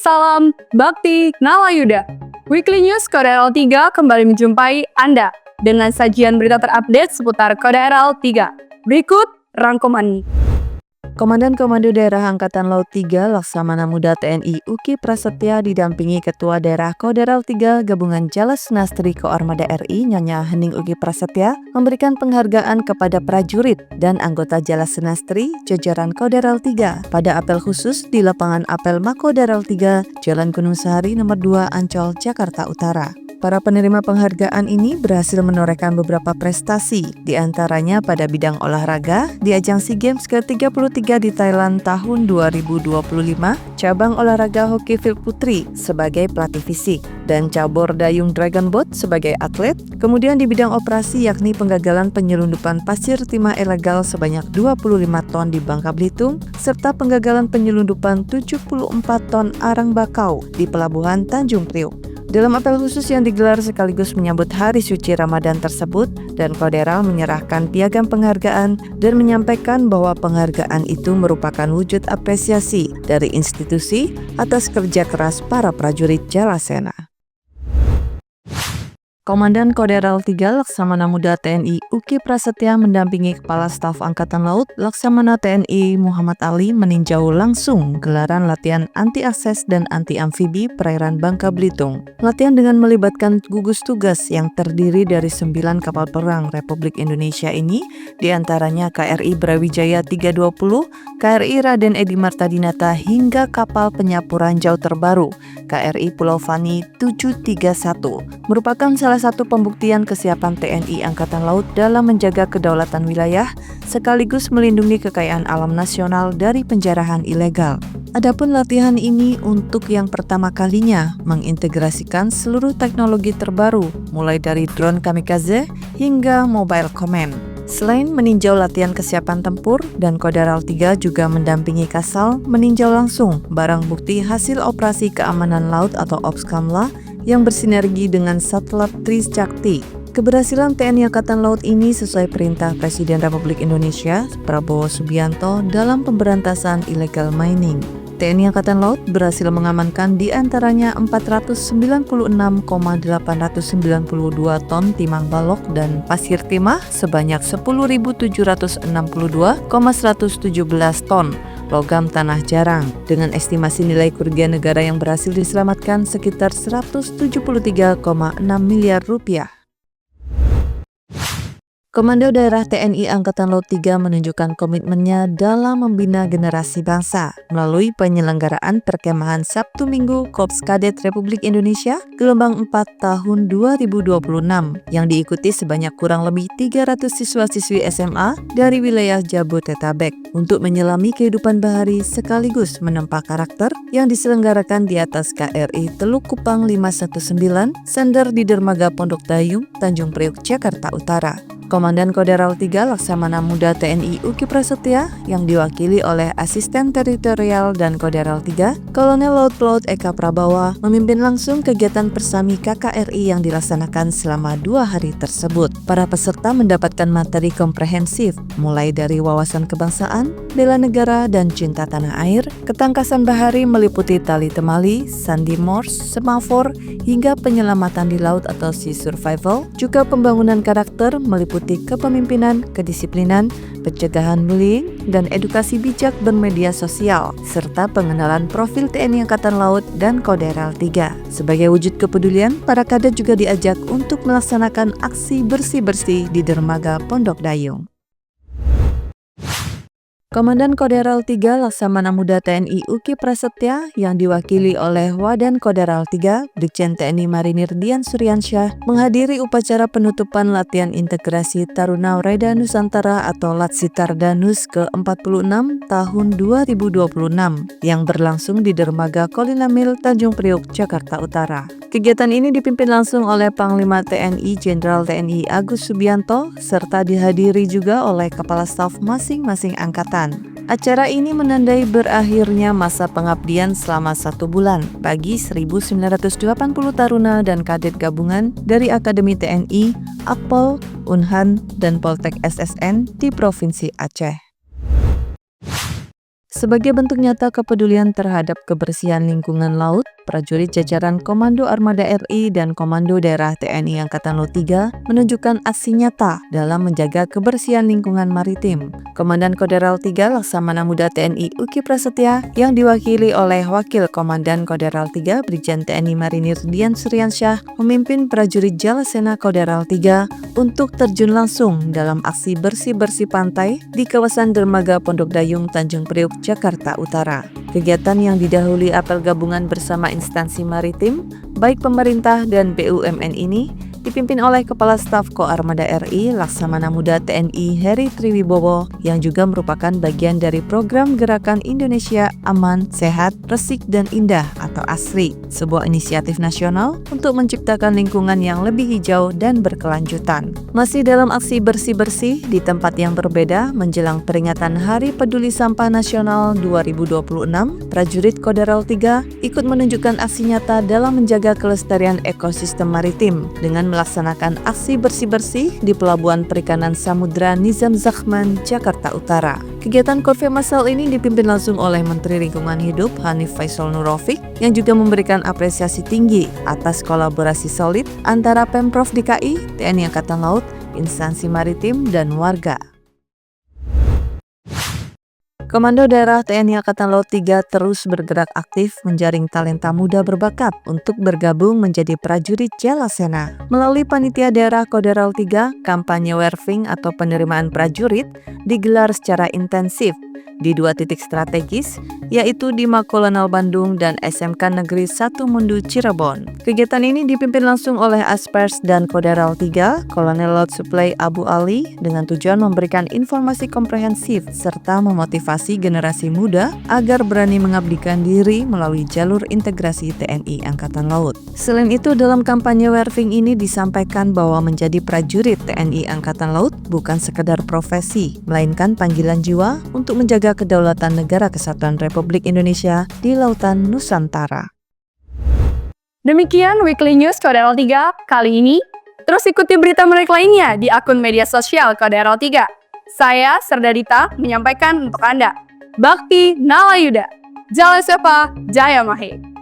Salam Bakti Nawayuda. Weekly News Kodaral 3 kembali menjumpai Anda dengan sajian berita terupdate seputar Kodaral 3. Berikut rangkumannya. Komandan Komando Daerah Angkatan Laut 3 Laksamana Muda TNI Uki Prasetya didampingi Ketua Daerah Kodaral 3 Gabungan Jalas Nastri Koarmada RI Nyonya Hening Uki Prasetya memberikan penghargaan kepada prajurit dan anggota Jalas Nastri jajaran Kodaral 3 pada apel khusus di lapangan apel Makodaral 3 Jalan Gunung Sahari nomor 2 Ancol, Jakarta Utara. Para penerima penghargaan ini berhasil menorehkan beberapa prestasi, diantaranya pada bidang olahraga di ajang SEA Games ke-33 di Thailand tahun 2025, cabang olahraga hoki field putri sebagai pelatih fisik, dan cabur dayung Dragon Boat sebagai atlet. Kemudian di bidang operasi yakni penggagalan penyelundupan pasir timah ilegal sebanyak 25 ton di Bangka Belitung, serta penggagalan penyelundupan 74 ton arang bakau di Pelabuhan Tanjung Priok. Dalam apel khusus yang digelar sekaligus menyambut Hari Suci Ramadan tersebut, dan Kodaral menyerahkan piagam penghargaan dan menyampaikan bahwa penghargaan itu merupakan wujud apresiasi dari institusi atas kerja keras para prajurit Jalasena. Komandan Kodaral 3 Laksamana Muda TNI Uki Prasetya mendampingi Kepala Staf Angkatan Laut Laksamana TNI Muhammad Ali meninjau langsung gelaran latihan anti-akses dan anti-amfibi perairan Bangka Belitung. Latihan dengan melibatkan gugus tugas yang terdiri dari 9 kapal perang Republik Indonesia ini, diantaranya KRI Brawijaya 320, KRI Raden Edi Martadinata hingga kapal penyapu ranjau terbaru KRI Pulau Fani 731, merupakan salah satu pembuktian kesiapan TNI Angkatan Laut dalam menjaga kedaulatan wilayah sekaligus melindungi kekayaan alam nasional dari penjarahan ilegal. Adapun latihan ini untuk yang pertama kalinya mengintegrasikan seluruh teknologi terbaru mulai dari drone kamikaze hingga mobile command. Selain meninjau latihan kesiapan tempur, dan Kodaral 3 juga mendampingi Kasal meninjau langsung barang bukti hasil operasi keamanan laut atau Opskamla yang bersinergi dengan Satelit Trisakti. Keberhasilan TNI Angkatan Laut ini sesuai perintah Presiden Republik Indonesia Prabowo Subianto dalam pemberantasan illegal mining. TNI Angkatan Laut berhasil mengamankan di antaranya 496,892 ton timah balok dan pasir timah sebanyak 10.762,117 ton logam tanah jarang, dengan estimasi nilai kerugian negara yang berhasil diselamatkan sekitar 173,6 miliar rupiah. Komando Daerah TNI Angkatan Laut 3 menunjukkan komitmennya dalam membina generasi bangsa melalui penyelenggaraan perkemahan Sabtu Minggu Korps Kadet Republik Indonesia gelombang 4 tahun 2026 yang diikuti sebanyak kurang lebih 300 siswa-siswi SMA dari wilayah Jabodetabek untuk menyelami kehidupan bahari sekaligus menempa karakter yang diselenggarakan di atas KRI Teluk Kupang 519 Sandar di Dermaga Pondok Dayung, Tanjung Priok, Jakarta Utara. Komandan Kodaral 3 Laksamana Muda TNI Uki Prasetya yang diwakili oleh Asisten Teritorial dan Kodaral 3 Kolonel Laut Pelaut Eka Prabawa memimpin langsung kegiatan Persami KKRI yang dilaksanakan selama 2 hari tersebut. Para peserta mendapatkan materi komprehensif mulai dari wawasan kebangsaan, bela negara dan cinta tanah air, ketangkasan bahari meliputi tali temali, sandi Morse, semafor, hingga penyelamatan di laut atau sea survival, juga pembangunan karakter meliputi kepemimpinan, kedisiplinan, pencegahan bullying, dan edukasi bijak bermedia sosial, serta pengenalan profil TNI Angkatan Laut dan Kodaral 3. Sebagai wujud kepedulian, para kadet juga diajak untuk melaksanakan aksi bersih-bersih di dermaga Pondok Dayung. Komandan Kodaral 3 Laksamana Muda TNI Uki Prasetya yang diwakili oleh Wadan Kodaral 3 Brigjen TNI Marinir Dian Suryansyah menghadiri upacara penutupan latihan integrasi Taruna Reda Nusantara atau Latsitar Danus ke-46 tahun 2026 yang berlangsung di Dermaga Kolinamil, Tanjung Priok, Jakarta Utara. Kegiatan ini dipimpin langsung oleh Panglima TNI Jenderal TNI Agus Subianto serta dihadiri juga oleh Kepala Staf masing-masing angkatan. Acara ini menandai berakhirnya masa pengabdian selama 1 bulan bagi 1.980 taruna dan kadet gabungan dari Akademi TNI, Akpol, Unhan, dan Poltek SSN di Provinsi Aceh. Sebagai bentuk nyata kepedulian terhadap kebersihan lingkungan laut, prajurit jajaran Komando Armada RI dan Komando Daerah TNI Angkatan Laut 3 menunjukkan aksi nyata dalam menjaga kebersihan lingkungan maritim. Komandan Koderal 3 Laksamana Muda TNI Uki Prasetya yang diwakili oleh Wakil Komandan Koderal 3 Brigjen TNI Marinir Dian Suryansyah memimpin prajurit Jalasena Koderal 3 untuk terjun langsung dalam aksi bersih-bersih pantai di kawasan dermaga Pondok Dayung Tanjung Priuk, Jakarta Utara. Kegiatan yang didahului apel gabungan bersama instansi maritim, baik pemerintah dan BUMN ini, dipimpin oleh Kepala Staf Ko Armada RI Laksamana Muda TNI Heri Triwibowo yang juga merupakan bagian dari program Gerakan Indonesia Aman, Sehat, Resik, dan Indah atau ASRI, sebuah inisiatif nasional untuk menciptakan lingkungan yang lebih hijau dan berkelanjutan. Masih dalam aksi bersih-bersih di tempat yang berbeda menjelang peringatan Hari Peduli Sampah Nasional 2026, prajurit Koderal 3 ikut menunjukkan aksi nyata dalam menjaga kelestarian ekosistem maritim dengan melaksanakan aksi bersih-bersih di Pelabuhan Perikanan Samudra Nizam Zakhman, Jakarta Utara. Kegiatan Korve Masal ini dipimpin langsung oleh Menteri Lingkungan Hidup Hanif Faisal Nurofik yang juga memberikan apresiasi tinggi atas kolaborasi solid antara Pemprov DKI, TNI Angkatan Laut, instansi maritim, dan warga. Komando Daerah TNI Angkatan Laut 3 terus bergerak aktif menjaring talenta muda berbakat untuk bergabung menjadi prajurit Jalasena. Melalui Panitia Daerah Koderal 3, kampanye Werving atau penerimaan prajurit digelar secara intensif di 2 titik strategis, yaitu di Makolonel Bandung dan SMK Negeri 1 Mundu Cirebon. Kegiatan ini dipimpin langsung oleh Aspers dan Koderal 3, Kolonel Laut Supply Abu Ali, dengan tujuan memberikan informasi komprehensif serta memotivasi generasi muda agar berani mengabdikan diri melalui jalur integrasi TNI Angkatan Laut. Selain itu, dalam kampanye Werving ini disampaikan bahwa menjadi prajurit TNI Angkatan Laut bukan sekedar profesi, melainkan panggilan jiwa untuk menjaga kedaulatan Negara Kesatuan Republik Indonesia di Lautan Nusantara. Demikian Weekly News Koderal 3 kali ini. Terus ikuti berita menarik lainnya di akun media sosial Koderal 3. Saya, Serdadita, menyampaikan untuk Anda. Bakti Nalayuda. Jaya Sepa, Jaya Mahe.